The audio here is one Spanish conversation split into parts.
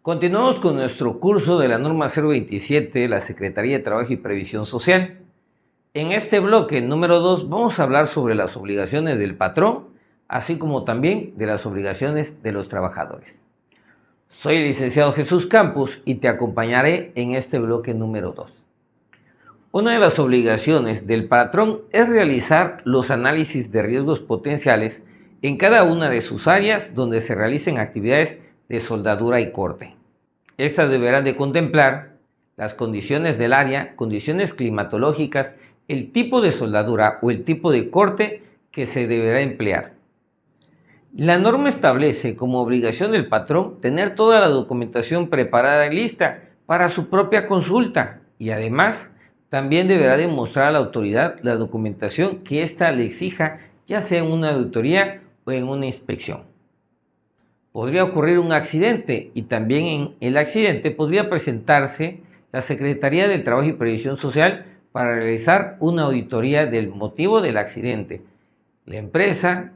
Continuamos con nuestro curso de la norma 027 de la Secretaría de Trabajo y Previsión Social. En este bloque número 2 vamos a hablar sobre las obligaciones del patrón, así como también de las obligaciones de los trabajadores. Soy el licenciado Jesús Campos y te acompañaré en este bloque número 2. Una de las obligaciones del patrón es realizar los análisis de riesgos potenciales en cada una de sus áreas donde se realicen actividades de soldadura y corte. Estas deberán de contemplar las condiciones del área, condiciones climatológicas, el tipo de soldadura o el tipo de corte que se deberá emplear. La norma establece como obligación del patrón tener toda la documentación preparada y lista para su propia consulta y además también deberá demostrar a la autoridad la documentación que ésta le exija, ya sea en una auditoría o en una inspección. Podría ocurrir un accidente y también en el accidente podría presentarse la Secretaría del Trabajo y Previsión Social para realizar una auditoría del motivo del accidente. La empresa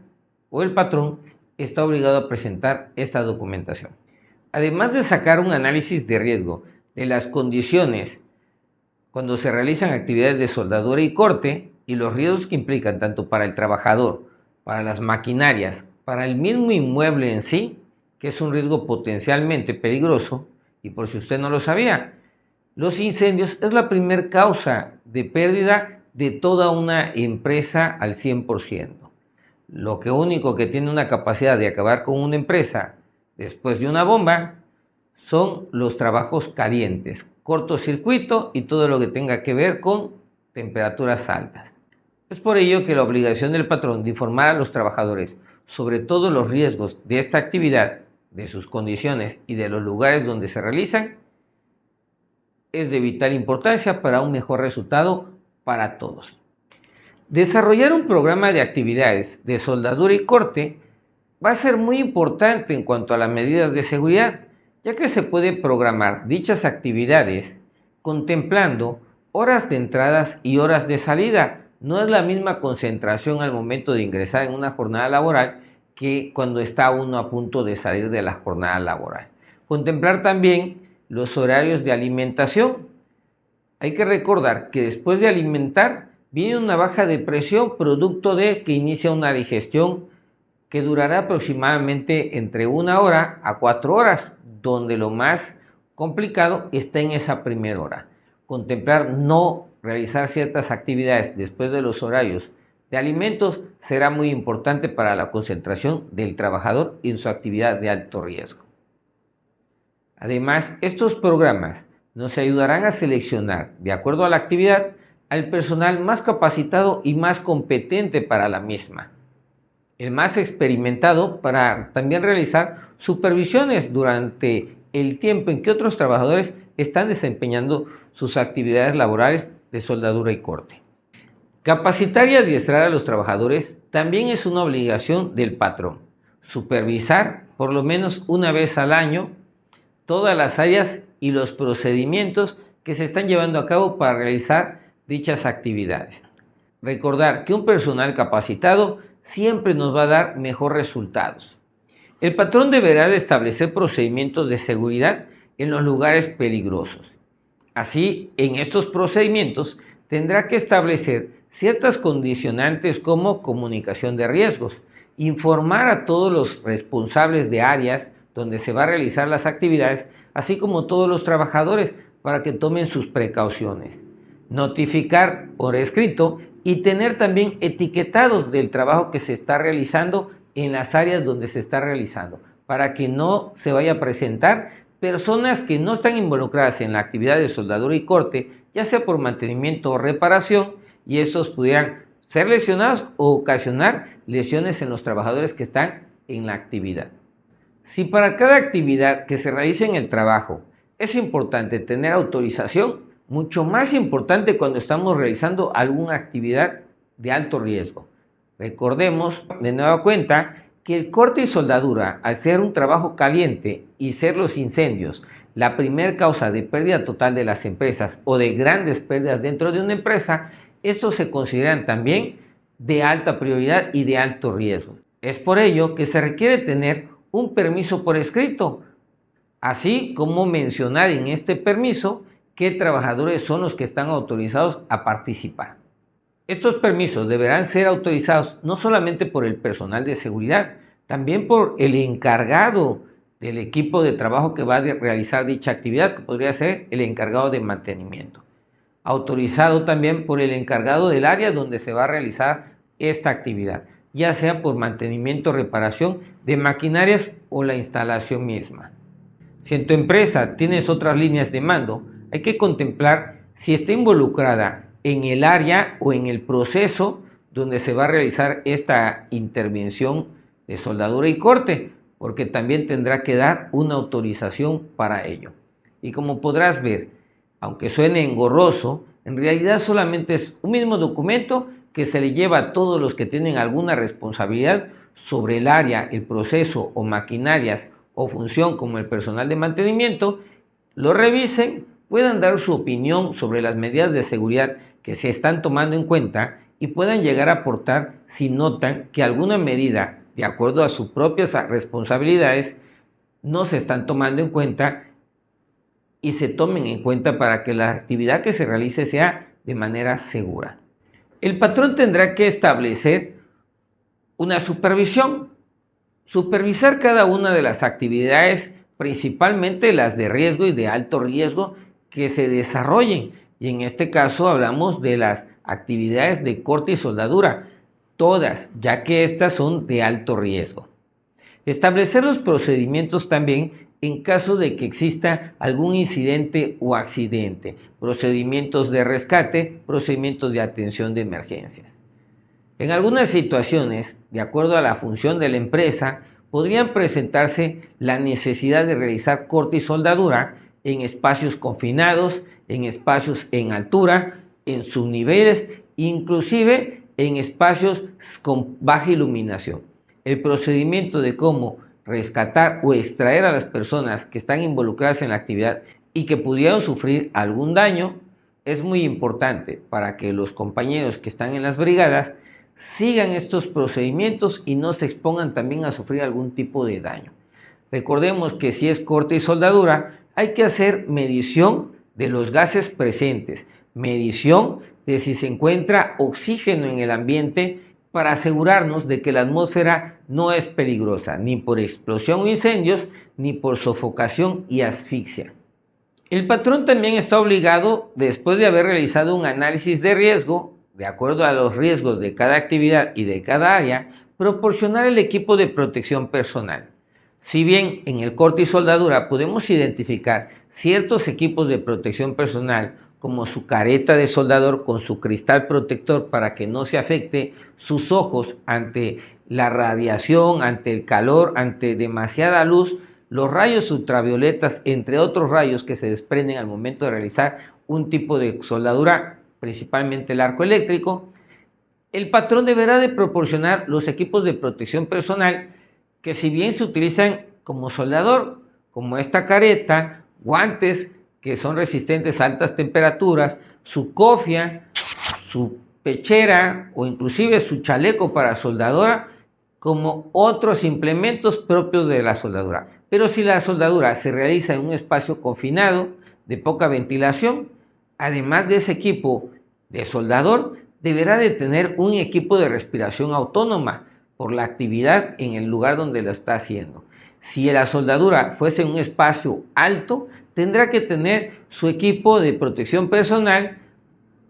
o el patrón está obligado a presentar esta documentación. Además de sacar un análisis de riesgo de las condiciones cuando se realizan actividades de soldadura y corte y los riesgos que implican tanto para el trabajador, para las maquinarias, para el mismo inmueble en sí, que es un riesgo potencialmente peligroso, y por si usted no lo sabía, los incendios es la primera causa de pérdida de toda una empresa al 100%. Lo único que tiene una capacidad de acabar con una empresa después de una bomba son los trabajos calientes, cortocircuito y todo lo que tenga que ver con temperaturas altas. Es por ello que la obligación del patrón de informar a los trabajadores sobre todos los riesgos de esta actividad, de sus condiciones y de los lugares donde se realizan, es de vital importancia para un mejor resultado para todos. Desarrollar un programa de actividades de soldadura y corte va a ser muy importante en cuanto a las medidas de seguridad, ya que se puede programar dichas actividades contemplando horas de entradas y horas de salida. No es la misma concentración al momento de ingresar en una jornada laboral que cuando está uno a punto de salir de la jornada laboral. Contemplar también los horarios de alimentación. Hay que recordar que después de alimentar viene una baja de presión producto de que inicia una digestión que durará aproximadamente entre 1 hora a 4 horas, donde lo más complicado está en esa primera hora. Contemplar no realizar ciertas actividades después de los horarios de alimentos será muy importante para la concentración del trabajador en su actividad de alto riesgo. Además, estos programas nos ayudarán a seleccionar, de acuerdo a la actividad, al personal más capacitado y más competente para la misma, el más experimentado para también realizar supervisiones durante el tiempo en que otros trabajadores están desempeñando sus actividades laborales de soldadura y corte. Capacitar y adiestrar a los trabajadores también es una obligación del patrón. Supervisar por lo menos una vez al año todas las áreas y los procedimientos que se están llevando a cabo para realizar dichas actividades. Recordar que un personal capacitado siempre nos va a dar mejores resultados. El patrón deberá de establecer procedimientos de seguridad en los lugares peligrosos. Así, en estos procedimientos tendrá que establecer ciertas condicionantes como comunicación de riesgos, informar a todos los responsables de áreas donde se va a realizar las actividades, así como todos los trabajadores para que tomen sus precauciones, notificar por escrito y tener también etiquetados del trabajo que se está realizando en las áreas donde se está realizando, para que no se vaya a presentar personas que no están involucradas en la actividad de soldadura y corte, ya sea por mantenimiento o reparación, y estos pudieran ser lesionados o ocasionar lesiones en los trabajadores que están en la actividad. Si para cada actividad que se realice en el trabajo es importante tener autorización, mucho más importante cuando estamos realizando alguna actividad de alto riesgo. Recordemos de nueva cuenta que el corte y soldadura, al ser un trabajo caliente y ser los incendios la primera causa de pérdida total de las empresas o de grandes pérdidas dentro de una empresa, estos se consideran también de alta prioridad y de alto riesgo. Es por ello que se requiere tener un permiso por escrito así como mencionar en este permiso qué trabajadores son los que están autorizados a participar. Estos permisos deberán ser autorizados no solamente por el personal de seguridad, también por el encargado del equipo de trabajo que va a realizar dicha actividad, que podría ser el encargado de mantenimiento. Autorizado también por el encargado del área donde se va a realizar esta actividad, ya sea por mantenimiento o reparación de maquinarias o la instalación misma. Si en tu empresa tienes otras líneas de mando, hay que contemplar si está involucrada en el área o en el proceso donde se va a realizar esta intervención de soldadura y corte, porque también tendrá que dar una autorización para ello. Y como podrás ver, aunque suene engorroso, en realidad solamente es un mismo documento que se le lleva a todos los que tienen alguna responsabilidad sobre el área, el proceso o maquinarias o función como el personal de mantenimiento, lo revisen, puedan dar su opinión sobre las medidas de seguridad que se están tomando en cuenta y puedan llegar a aportar si notan que alguna medida, de acuerdo a sus propias responsabilidades, no se están tomando en cuenta y se tomen en cuenta para que la actividad que se realice sea de manera segura. El patrón tendrá que establecer una supervisar cada una de las actividades, principalmente las de riesgo y de alto riesgo que se desarrollen. Y en este caso hablamos de las actividades de corte y soldadura, todas, ya que estas son de alto riesgo. Establecer los procedimientos también en caso de que exista algún incidente o accidente, procedimientos de rescate, procedimientos de atención de emergencias. En algunas situaciones, de acuerdo a la función de la empresa, podrían presentarse la necesidad de realizar corte y soldadura en espacios confinados, en espacios en altura, en subniveles, inclusive en espacios con baja iluminación. El procedimiento de cómo rescatar o extraer a las personas que están involucradas en la actividad y que pudieron sufrir algún daño es muy importante para que los compañeros que están en las brigadas sigan estos procedimientos y no se expongan también a sufrir algún tipo de daño. Recordemos que si es corte y soldadura, hay que hacer medición de los gases presentes, medición de si se encuentra oxígeno en el ambiente para asegurarnos de que la atmósfera no es peligrosa, ni por explosión o incendios, ni por sofocación y asfixia. El patrón también está obligado, después de haber realizado un análisis de riesgo, de acuerdo a los riesgos de cada actividad y de cada área, proporcionar el equipo de protección personal. Si bien en el corte y soldadura podemos identificar ciertos equipos de protección personal, como su careta de soldador con su cristal protector para que no se afecte sus ojos ante la radiación, ante el calor, ante demasiada luz, los rayos ultravioletas, entre otros rayos que se desprenden al momento de realizar un tipo de soldadura, principalmente el arco eléctrico, el patrón deberá de proporcionar los equipos de protección personal que, si bien se utilizan como soldador, como esta careta, guantes que son resistentes a altas temperaturas, su cofia, su pechera o inclusive su chaleco para soldadura, como otros implementos propios de la soldadura. Pero si la soldadura se realiza en un espacio confinado, de poca ventilación, además de ese equipo de soldador, deberá de tener un equipo de respiración autónoma por la actividad en el lugar donde lo está haciendo. Si la soldadura fuese en un espacio alto, tendrá que tener su equipo de protección personal,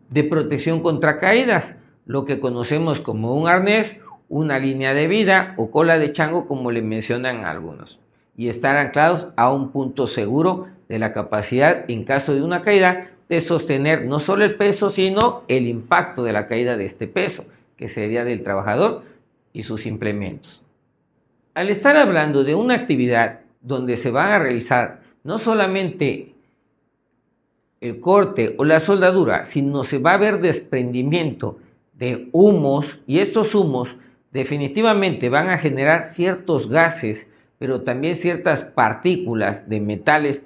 de protección contra caídas, lo que conocemos como un arnés, una línea de vida o cola de chango, como le mencionan algunos, y estar anclados a un punto seguro de la capacidad, en caso de una caída, de sostener no solo el peso, sino el impacto de la caída de este peso, que sería del trabajador y sus implementos. Al estar hablando de una actividad donde se va a realizar no solamente el corte o la soldadura, sino se va a ver desprendimiento de humos, y estos humos definitivamente van a generar ciertos gases, pero también ciertas partículas de metales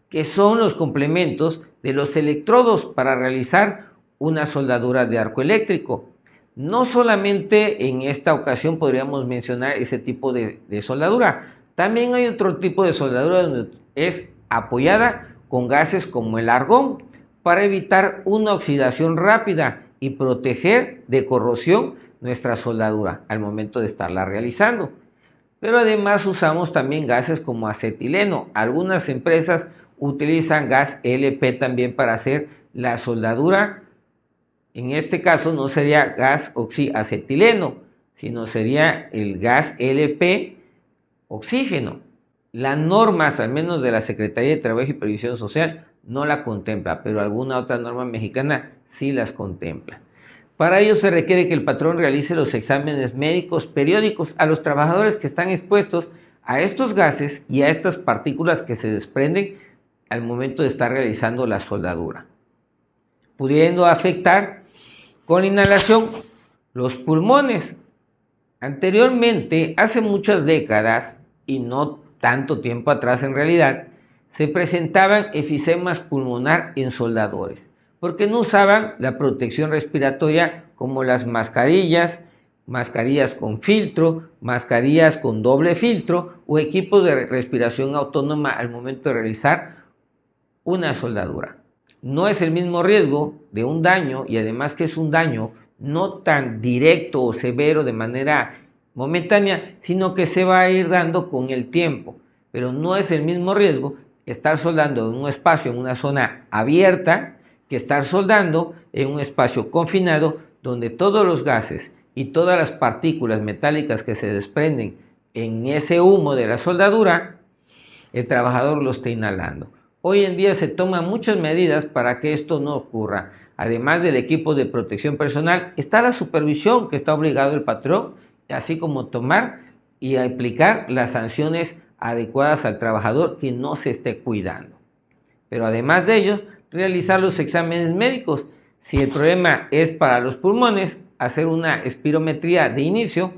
que son los complementos de los electrodos para realizar una soldadura de arco eléctrico. No solamente en esta ocasión podríamos mencionar ese tipo de soldadura, también hay otro tipo de soldadura donde es apoyada con gases como el argón para evitar una oxidación rápida y proteger de corrosión nuestra soldadura al momento de estarla realizando. Pero además usamos también gases como acetileno. Algunas empresas utilizan gas LP también para hacer la soldadura. En este caso no sería gas oxiacetileno, sino sería el gas LP oxígeno. Las normas, al menos de la Secretaría de Trabajo y Previsión Social, no la contempla, pero alguna otra norma mexicana sí las contempla. Para ello se requiere que el patrón realice los exámenes médicos periódicos a los trabajadores que están expuestos a estos gases y a estas partículas que se desprenden al momento de estar realizando la soldadura, pudiendo afectar con inhalación los pulmones. Anteriormente, hace muchas décadas, y no tanto tiempo atrás en realidad, se presentaban efisemas pulmonar en soldadores, porque no usaban la protección respiratoria como las mascarillas, mascarillas con filtro, mascarillas con doble filtro o equipos de respiración autónoma al momento de realizar una soldadura. No es el mismo riesgo de un daño, y además que es un daño no tan directo o severo de manera momentánea, sino que se va a ir dando con el tiempo. Pero no es el mismo riesgo estar soldando en un espacio, en una zona abierta, que estar soldando en un espacio confinado donde todos los gases y todas las partículas metálicas que se desprenden en ese humo de la soldadura, el trabajador lo está inhalando. Hoy en día se toman muchas medidas para que esto no ocurra. Además del equipo de protección personal, está la supervisión que está obligado el patrón, así como tomar y aplicar las sanciones adecuadas al trabajador que no se esté cuidando. Pero además de ello, realizar los exámenes médicos. Si el problema es para los pulmones, hacer una espirometría de inicio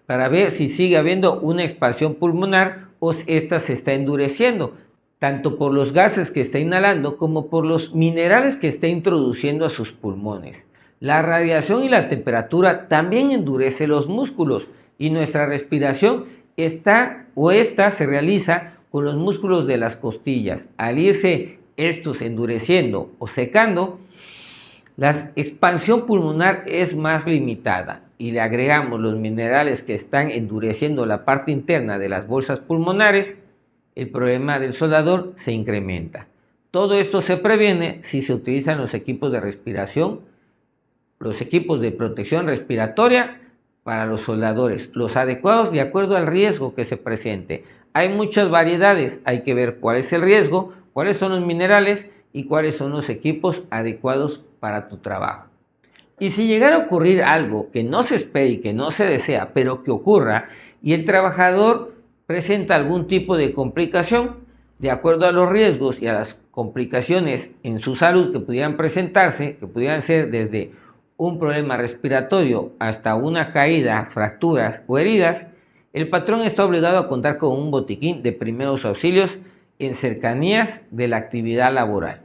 para ver si sigue habiendo una expansión pulmonar o esta se está endureciendo, tanto por los gases que está inhalando como por los minerales que está introduciendo a sus pulmones. La radiación y la temperatura también endurece los músculos y nuestra respiración esta se realiza con los músculos de las costillas. Al irse estos endureciendo o secando, la expansión pulmonar es más limitada y le agregamos los minerales que están endureciendo la parte interna de las bolsas pulmonares, el problema del soldador se incrementa. Todo esto se previene si se utilizan los equipos de respiración, los equipos de protección respiratoria para los soldadores, los adecuados de acuerdo al riesgo que se presente. Hay muchas variedades, hay que ver cuál es el riesgo, cuáles son los minerales y cuáles son los equipos adecuados para tu trabajo. Y si llegara a ocurrir algo que no se espera y que no se desea, pero que ocurra, y el trabajador presenta algún tipo de complicación, de acuerdo a los riesgos y a las complicaciones en su salud que pudieran presentarse, que pudieran ser desde un problema respiratorio hasta una caída, fracturas o heridas, el patrón está obligado a contar con un botiquín de primeros auxilios en cercanías de la actividad laboral.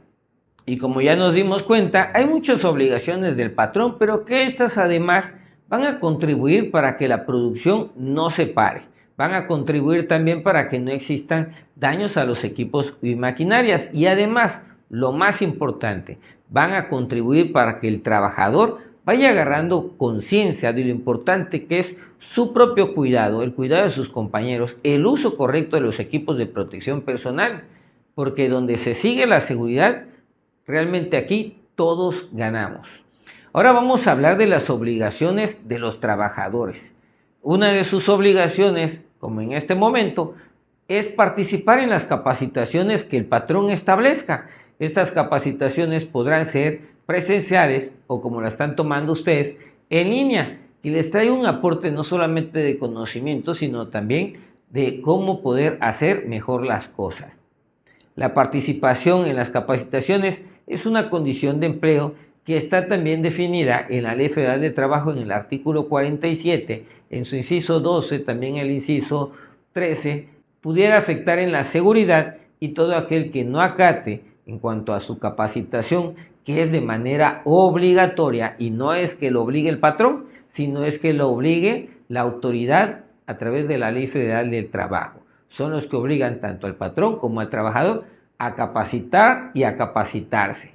Y como ya nos dimos cuenta, hay muchas obligaciones del patrón, pero que estas además van a contribuir para que la producción no se pare. Van a contribuir también para que no existan daños a los equipos y maquinarias. Y además, lo más importante, van a contribuir para que el trabajador vaya agarrando conciencia de lo importante que es su propio cuidado, el cuidado de sus compañeros, el uso correcto de los equipos de protección personal, porque donde se sigue la seguridad, realmente aquí todos ganamos. Ahora vamos a hablar de las obligaciones de los trabajadores. Una de sus obligaciones, como en este momento, es participar en las capacitaciones que el patrón establezca. Estas capacitaciones podrán ser presenciales o, como la están tomando ustedes, en línea, y les trae un aporte no solamente de conocimiento, sino también de cómo poder hacer mejor las cosas. La participación en las capacitaciones es una condición de empleo que está también definida en la Ley Federal de Trabajo en el artículo 47, en su inciso 12, también el inciso 13, pudiera afectar en la seguridad y todo aquel que no acate en cuanto a su capacitación, que es de manera obligatoria, y no es que lo obligue el patrón, sino es que lo obligue la autoridad a través de la Ley Federal del Trabajo. son los que obligan tanto al patrón como al trabajador a capacitar y a capacitarse.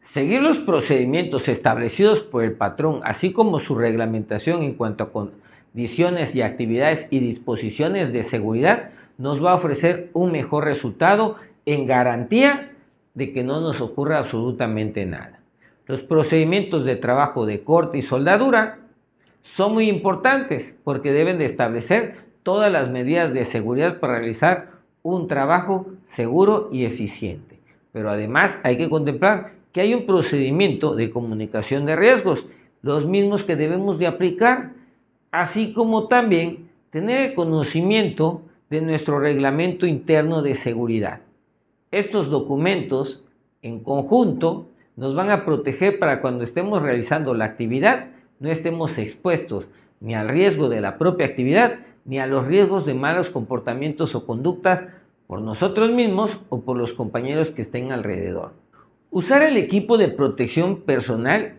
Seguir los procedimientos establecidos por el patrón, así como su reglamentación en cuanto a condiciones y actividades y disposiciones de seguridad, nos va a ofrecer un mejor resultado en garantía de que no nos ocurra absolutamente nada. Los procedimientos de trabajo de corte y soldadura son muy importantes porque deben de establecer todas las medidas de seguridad para realizar un trabajo seguro y eficiente. Pero además hay que contemplar que hay un procedimiento de comunicación de riesgos, los mismos que debemos de aplicar, así como también tener el conocimiento de nuestro reglamento interno de seguridad. Estos documentos en conjunto nos van a proteger para cuando estemos realizando la actividad no estemos expuestos ni al riesgo de la propia actividad ni a los riesgos de malos comportamientos o conductas por nosotros mismos o por los compañeros que estén alrededor. Usar el equipo de protección personal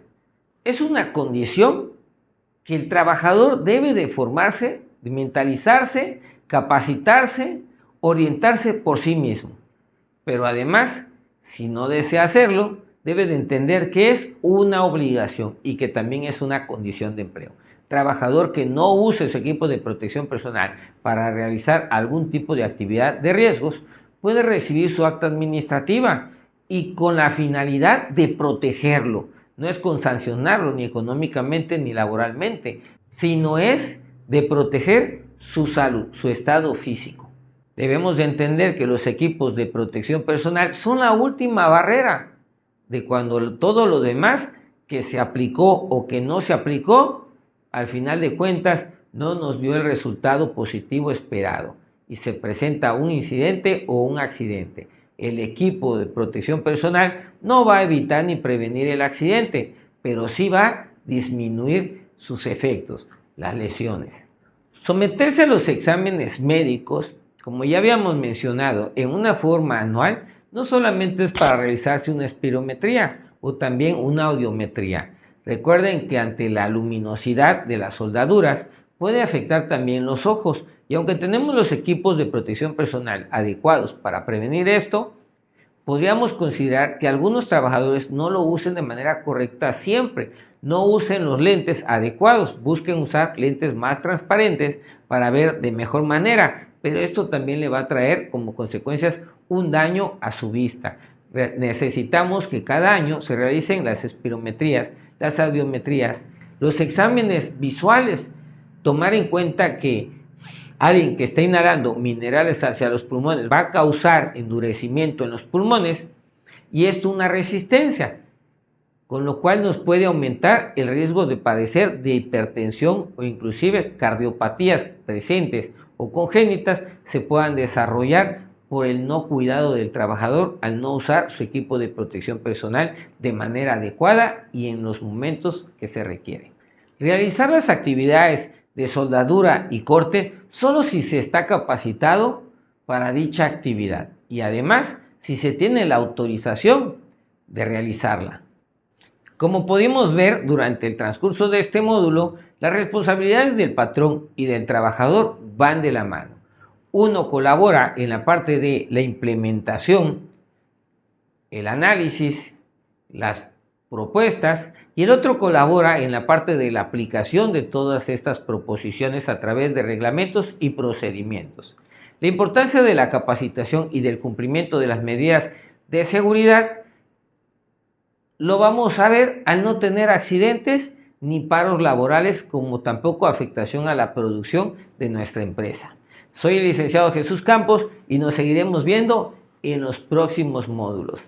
es una condición que el trabajador debe de formarse, de mentalizarse, capacitarse, orientarse por sí mismo. Pero además, si no desea hacerlo, debe de entender que es una obligación y que también es una condición de empleo. Trabajador que no use su equipo de protección personal para realizar algún tipo de actividad de riesgos puede recibir su acta administrativa y con la finalidad de protegerlo. No es con sancionarlo ni económicamente ni laboralmente, sino es de proteger su salud, su estado físico. Debemos de entender que los equipos de protección personal son la última barrera de cuando todo lo demás que se aplicó o que no se aplicó, al final de cuentas no nos dio el resultado positivo esperado y se presenta un incidente o un accidente. El equipo de protección personal no va a evitar ni prevenir el accidente, pero sí va a disminuir sus efectos, las lesiones. Someterse a los exámenes médicos, como ya habíamos mencionado, en una forma anual, no solamente es para realizarse una espirometría o también una audiometría. Recuerden que ante la luminosidad de las soldaduras puede afectar también los ojos y aunque tenemos los equipos de protección personal adecuados para prevenir esto, podríamos considerar que algunos trabajadores no lo usen de manera correcta siempre. No usen los lentes adecuados, busquen usar lentes más transparentes para ver de mejor manera, pero esto también le va a traer como consecuencias un daño a su vista. Necesitamos que cada año se realicen las espirometrías, las audiometrías, los exámenes visuales, tomar en cuenta que alguien que está inhalando minerales hacia los pulmones va a causar endurecimiento en los pulmones y esto una resistencia, con lo cual nos puede aumentar el riesgo de padecer de hipertensión o inclusive cardiopatías presentes o congénitas se puedan desarrollar por el no cuidado del trabajador al no usar su equipo de protección personal de manera adecuada y en los momentos que se requieren. Realizar las actividades de soldadura y corte solo si se está capacitado para dicha actividad y además si se tiene la autorización de realizarla. Como pudimos ver durante el transcurso de este módulo, las responsabilidades del patrón y del trabajador van de la mano. Uno colabora en la parte de la implementación, el análisis, las propuestas y el otro colabora en la parte de la aplicación de todas estas proposiciones a través de reglamentos y procedimientos. La importancia de la capacitación y del cumplimiento de las medidas de seguridad lo vamos a ver al no tener accidentes ni paros laborales como tampoco afectación a la producción de nuestra empresa. Soy el licenciado Jesús Campos y nos seguiremos viendo en los próximos módulos.